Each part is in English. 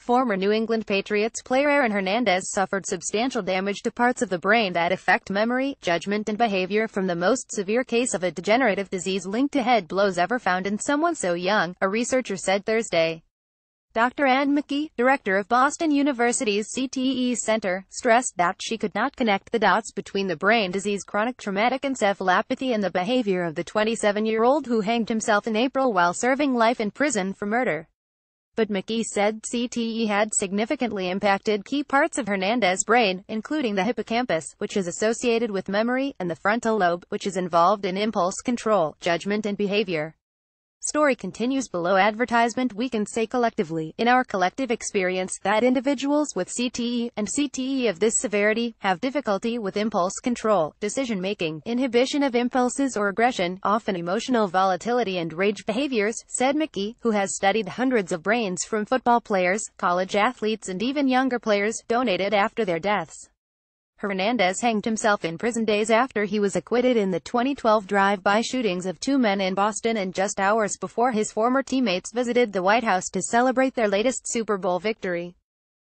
Former New England Patriots player Aaron Hernandez suffered substantial damage to parts of the brain that affect memory, judgment and behavior from the most severe case of a degenerative disease linked to head blows ever found in someone so young, a researcher said Thursday. Dr. Ann McKee, director of Boston University's CTE Center, stressed that she could not connect the dots between the brain disease chronic traumatic encephalopathy and the behavior of the 27-year-old who hanged himself in April while serving life in prison for murder. But McKee said CTE had significantly impacted key parts of Hernandez's brain, including the hippocampus, which is associated with memory, and the frontal lobe, which is involved in impulse control, judgment and behavior. Story continues below. Advertisement. We can say collectively, in our collective experience, that individuals with CTE, and CTE of this severity, have difficulty with impulse control, decision-making, inhibition of impulses or aggression, often emotional volatility and rage behaviors, said McKee, who has studied hundreds of brains from football players, college athletes and even younger players, donated after their deaths. Hernandez hanged himself in prison days after he was acquitted in the 2012 drive-by shootings of two men in Boston, and just hours before his former teammates visited the White House to celebrate their latest Super Bowl victory.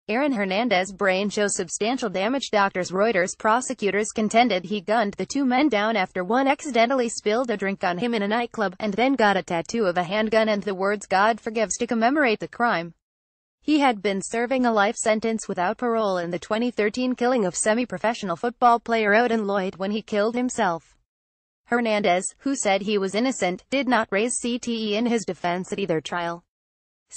Aaron Hernandez's brain shows substantial damage. Reuters prosecutors contended he gunned the two men down after one accidentally spilled a drink on him in a nightclub, and then got a tattoo of a handgun and the words "God forgives" to commemorate the crime. He had been serving a life sentence without parole in the 2013 killing of semi-professional football player Odin Lloyd when he killed himself. Hernandez, who said he was innocent, did not raise CTE in his defense at either trial.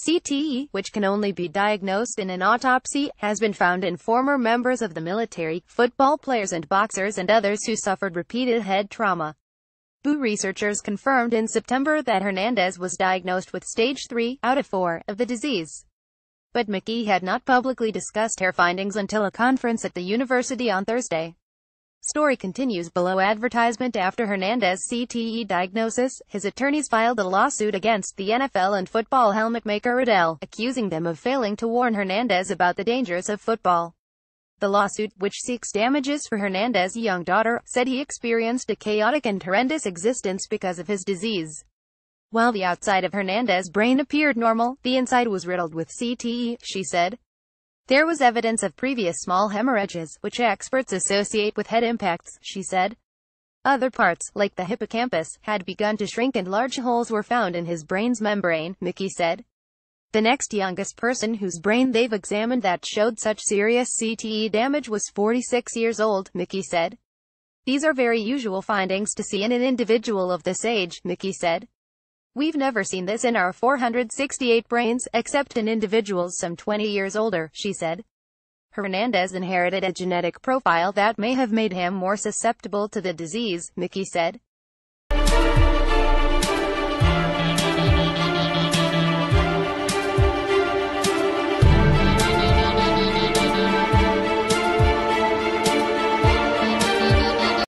CTE, which can only be diagnosed in an autopsy, has been found in former members of the military, football players and boxers and others who suffered repeated head trauma. Researchers confirmed in September that Hernandez was diagnosed with stage 3 out of 4 of the disease. But McKee had not publicly discussed her findings until a conference at the university on Thursday. Story continues below. Advertisement. After Hernandez's CTE diagnosis, his attorneys filed a lawsuit against the NFL and football helmet maker Adele, accusing them of failing to warn Hernandez about the dangers of football. The lawsuit, which seeks damages for Hernandez's young daughter, said he experienced a chaotic and horrendous existence because of his disease. While the outside of Hernandez's brain appeared normal, the inside was riddled with CTE, she said. There was evidence of previous small hemorrhages, which experts associate with head impacts, she said. Other parts, like the hippocampus, had begun to shrink and large holes were found in his brain's membrane, McKee said. The next youngest person whose brain they've examined that showed such serious CTE damage was 46 years old, McKee said. These are very usual findings to see in an individual of this age, McKee said. We've never seen this in our 468 brains, except in individuals some 20 years older, she said. Hernandez inherited a genetic profile that may have made him more susceptible to the disease, McKee said.